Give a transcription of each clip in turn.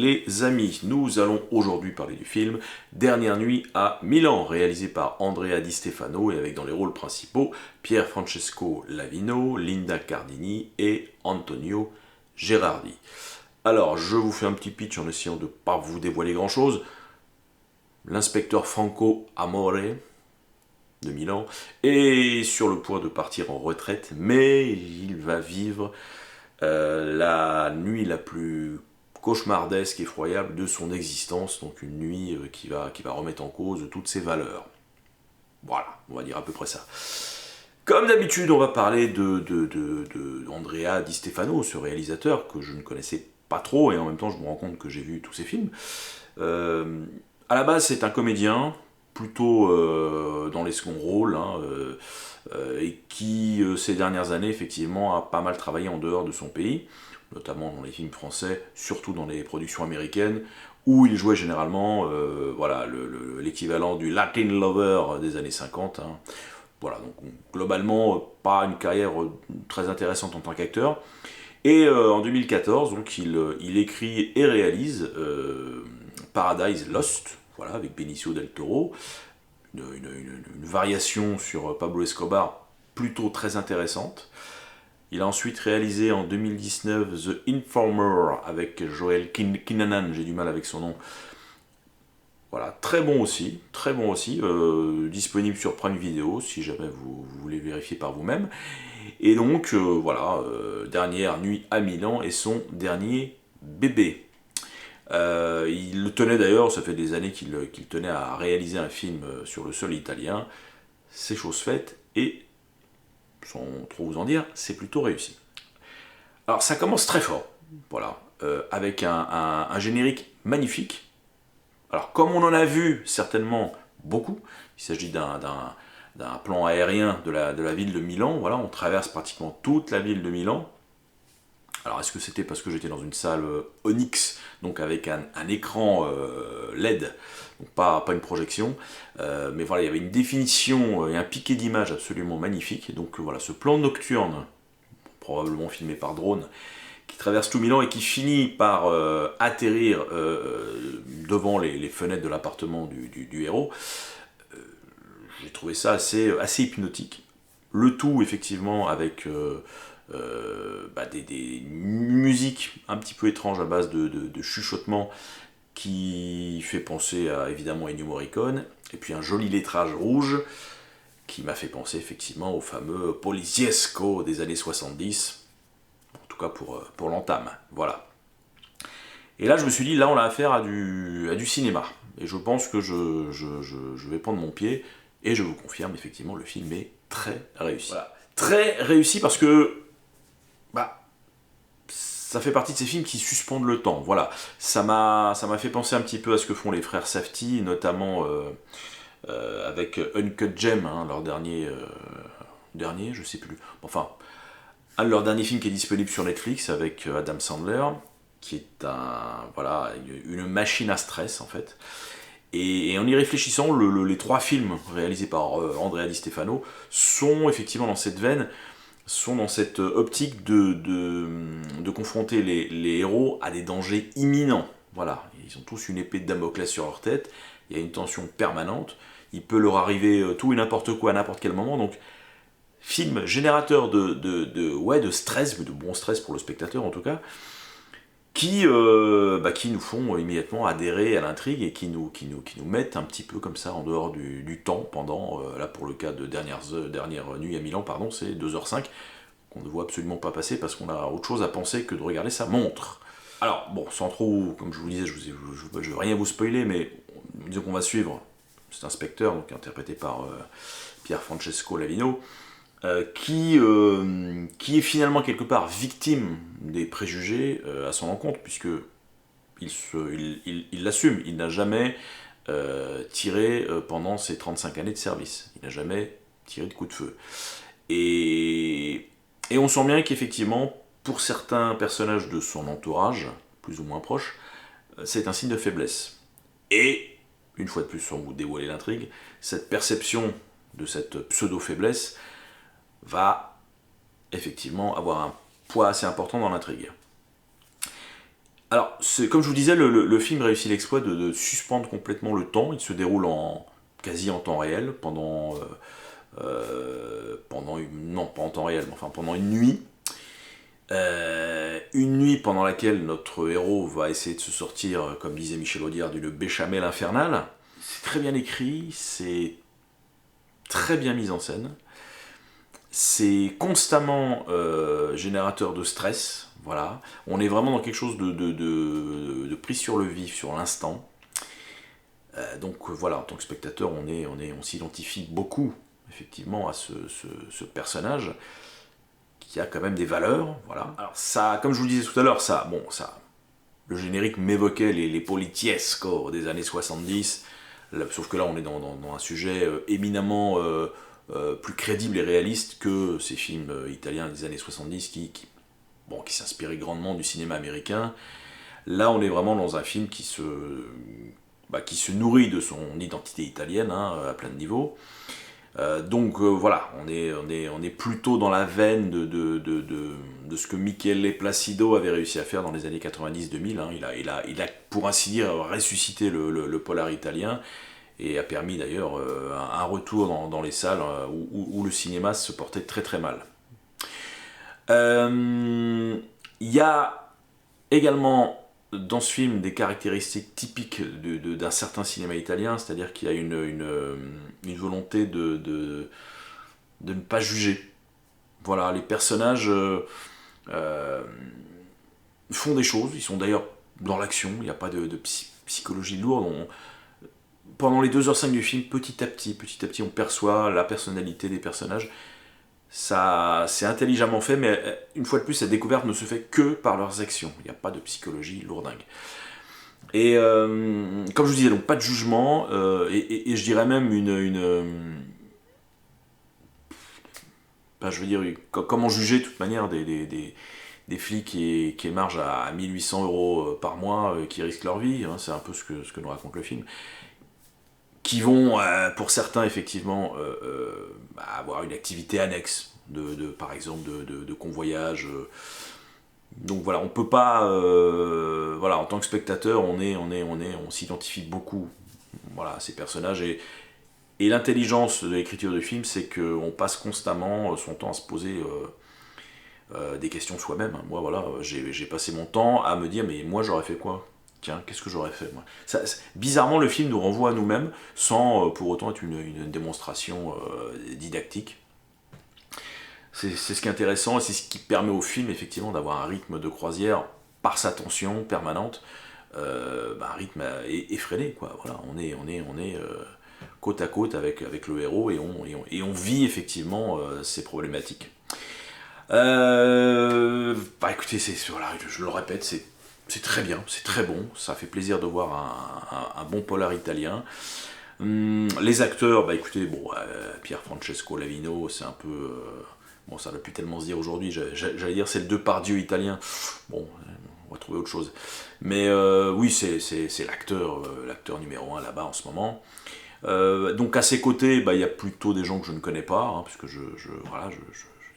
les amis, nous allons aujourd'hui parler du film Dernière nuit à Milan, réalisé par Andrea Di Stefano et avec dans les rôles principaux Pier Francesco Lavino, Linda Cardini et Antonio Gerardi. Alors, je vous fais un petit pitch en essayant de ne pas vous dévoiler grand chose. L'inspecteur Franco Amore de Milan est sur le point de partir en retraite, mais il va vivre la nuit la plus cauchemardesque, effroyable de son existence, donc une nuit qui va remettre en cause toutes ses valeurs. Voilà, on va dire à peu près ça. Comme d'habitude, on va parler de Andrea Di Stefano, ce réalisateur que je ne connaissais pas trop, et en même temps je me rends compte que j'ai vu tous ses films. À la base, c'est un comédien, plutôt dans les seconds rôles, et qui, ces dernières années, effectivement, a pas mal travaillé en dehors de son pays, notamment dans les films français, surtout dans les productions américaines, où il jouait généralement voilà, l'équivalent du Latin Lover des années 50. Voilà, donc globalement, pas une carrière très intéressante en tant qu'acteur. Et en 2014, donc, il écrit et réalise Paradise Lost, voilà, avec Benicio del Toro, une variation sur Pablo Escobar plutôt très intéressante. Il a ensuite réalisé en 2019 The Informer avec Joel Kinnaman, j'ai du mal avec son nom. Voilà, très bon aussi, disponible sur Prime Video si jamais vous voulez vérifier par vous-même. Et donc voilà, Dernière nuit à Milan et son dernier bébé. Il le tenait d'ailleurs, ça fait des années qu'il tenait à réaliser un film sur le sol italien. C'est chose faite et, sans trop vous en dire, c'est plutôt réussi. Alors ça commence très fort, voilà, avec un générique magnifique. Alors comme on en a vu certainement beaucoup, il s'agit d'un plan aérien de la ville de Milan, voilà, on traverse pratiquement toute la ville de Milan. Alors est-ce que c'était parce que j'étais dans une salle Onyx, donc avec un écran LED, donc pas une projection, mais voilà, il y avait une définition et un piqué d'image absolument magnifique. Et donc voilà, ce plan nocturne, probablement filmé par drone, qui traverse tout Milan et qui finit par atterrir devant les fenêtres de l'appartement du héros, j'ai trouvé ça assez hypnotique. Le tout effectivement avec des musiques un petit peu étranges à base de chuchotements qui fait penser à évidemment Ennio Morricone, et puis un joli lettrage rouge qui m'a fait penser effectivement au fameux Poliziesco des années 70, en tout cas pour l'entame, voilà. Et là je me suis dit, là on a affaire à du cinéma, et je pense que je vais prendre mon pied, et je vous confirme, effectivement le film est très réussi. Voilà. Très réussi parce que ça fait partie de ces films qui suspendent le temps, voilà. Ça m'a fait penser un petit peu à ce que font les frères Safdie, notamment avec Uncut Gem, leur dernier, je sais plus, enfin, un de leurs derniers films qui est disponible sur Netflix avec Adam Sandler, qui est une machine à stress en fait. Et en y réfléchissant, les trois films réalisés par Andrea Di Stefano sont effectivement dans cette veine, sont dans cette optique de confronter les héros à des dangers imminents. Voilà, ils ont tous une épée de Damoclès sur leur tête, il y a une tension permanente, il peut leur arriver tout et n'importe quoi à n'importe quel moment, donc film générateur de stress, de bon stress pour le spectateur en tout cas, qui nous font immédiatement adhérer à l'intrigue et qui nous mettent un petit peu comme ça en dehors du temps pendant, là pour le cas de Dernière nuit à Milan, pardon, c'est 2h05, qu'on ne voit absolument pas passer parce qu'on a autre chose à penser que de regarder sa montre. Alors, bon, sans trop, comme je vous le disais, je veux rien vous spoiler, mais disons qu'on va suivre cet inspecteur, donc interprété par Pier Francesco Lavino, qui est finalement quelque part victime des préjugés à son encontre, puisque il l'assume, il n'a jamais tiré pendant ses 35 années de service, il n'a jamais tiré de coup de feu. Et on sent bien qu'effectivement, pour certains personnages de son entourage, plus ou moins proches, c'est un signe de faiblesse. Et, une fois de plus, sans vous dévoiler l'intrigue, cette perception de cette pseudo-faiblesse va effectivement avoir un poids assez important dans l'intrigue. Alors, comme je vous disais, le film réussit l'exploit de suspendre complètement le temps. Il se déroule quasi en temps réel non pas en temps réel, mais enfin pendant une nuit. Une nuit pendant laquelle notre héros va essayer de se sortir, comme disait Michel Audiard, d'une béchamel infernale. C'est très bien écrit, c'est très bien mis en scène, c'est constamment générateur de stress. Voilà, on est vraiment dans quelque chose de pris sur le vif, sur l'instant. Donc voilà, en tant que spectateur, on s'identifie beaucoup effectivement à ce personnage qui a quand même des valeurs, voilà. Alors ça, comme je vous le disais tout à l'heure, le générique m'évoquait les politiesco des années 70, sauf que là on est dans un sujet éminemment plus crédible et réaliste que ces films italiens des années 70 qui s'inspiraient grandement du cinéma américain. Là on est vraiment dans un film qui se nourrit de son identité italienne, hein, à plein de niveaux. Donc voilà, on est plutôt dans la veine de ce que Michele Placido avait réussi à faire dans les années 90-2000. Hein. Il a, pour ainsi dire, ressuscité le polar italien et a permis d'ailleurs un retour dans les salles où le cinéma se portait très très mal. Il y a également dans ce film des caractéristiques typiques d'un certain cinéma italien, c'est-à-dire qu'il y a une volonté de ne pas juger. Voilà, les personnages font des choses, ils sont d'ailleurs dans l'action, il n'y a pas de psychologie lourde. Pendant les 2h05 du film, petit à petit, on perçoit la personnalité des personnages. Ça, c'est intelligemment fait, mais une fois de plus, cette découverte ne se fait que par leurs actions. Il n'y a pas de psychologie lourdingue. Et comme je vous disais, donc pas de jugement, et je dirais même je veux dire, comment juger de toute manière des flics qui émargent à 1 800 € par mois, qui risquent leur vie, hein, c'est un peu ce que nous raconte le film, qui vont, pour certains, effectivement, avoir une activité annexe, par exemple, de convoyage. Donc voilà, on peut pas... voilà, en tant que spectateur, on s'identifie beaucoup, voilà, à ces personnages. Et l'intelligence de l'écriture du film, c'est qu'on passe constamment son temps à se poser des questions soi-même. Moi, voilà, j'ai passé mon temps à me dire, mais moi, j'aurais fait quoi ? Tiens, qu'est-ce que j'aurais fait moi ? Bizarrement, le film nous renvoie à nous-mêmes sans pour autant être une démonstration didactique. C'est ce qui est intéressant et c'est ce qui permet au film effectivement d'avoir un rythme de croisière par sa tension permanente, un rythme effréné, quoi. Voilà, on est côte à côte avec le héros et on vit effectivement ces problématiques. Écoutez, voilà, je le répète, c'est très bien, c'est très bon, ça fait plaisir de voir un bon polar italien. Les acteurs, écoutez, Pier Francesco Lavino, c'est un peu... bon, ça ne va plus tellement se dire aujourd'hui, j'allais dire c'est le Depardieu italien. Bon, on va trouver autre chose. Mais oui, c'est l'acteur numéro 1 là-bas en ce moment. Donc à ses côtés, il y a plutôt des gens que je ne connais pas, hein, puisque je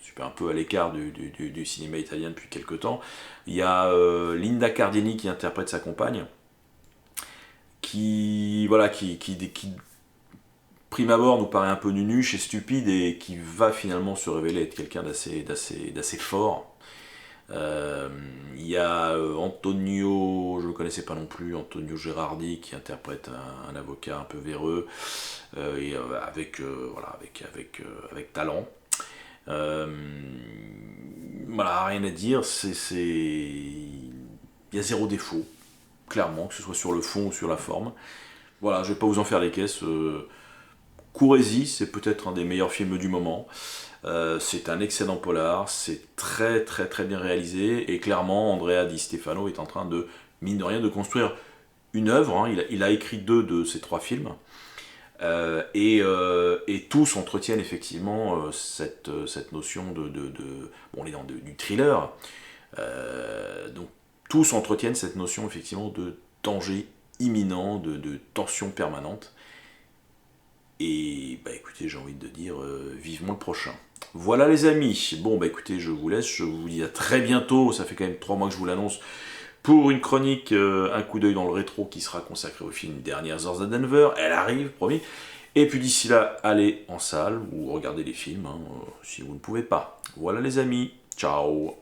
suis un peu à l'écart du cinéma italien depuis quelques temps. Il y a Linda Cardini qui interprète sa compagne, qui prime abord nous paraît un peu nunuche et stupide et qui va finalement se révéler être quelqu'un d'assez fort. Il y a Antonio, je ne le connaissais pas non plus, Antonio Gerardi qui interprète un avocat un peu véreux et avec talent. Voilà, rien à dire, il y a zéro défaut, clairement, que ce soit sur le fond ou sur la forme. Voilà, je vais pas vous en faire les caisses. Courez-y, c'est peut-être un des meilleurs films du moment. C'est un excellent polar, c'est très très très bien réalisé, et clairement Andrea Di Stefano est en train de, mine de rien, de construire une œuvre. Hein. Il a écrit 2 de ces 3 films, et tous entretiennent effectivement cette notion on est dans du thriller, donc tous entretiennent cette notion effectivement de danger imminent, de tension permanente. Et écoutez, j'ai envie de dire vivement le prochain. Voilà les amis. Bon écoutez, je vous laisse, je vous dis à très bientôt, ça fait quand même 3 mois que je vous l'annonce, pour une chronique, un coup d'œil dans le rétro qui sera consacré au film Dernières heures à Denver. Elle arrive, promis. Et puis d'ici là, allez en salle ou regardez les films, hein, si vous ne pouvez pas. Voilà les amis, ciao.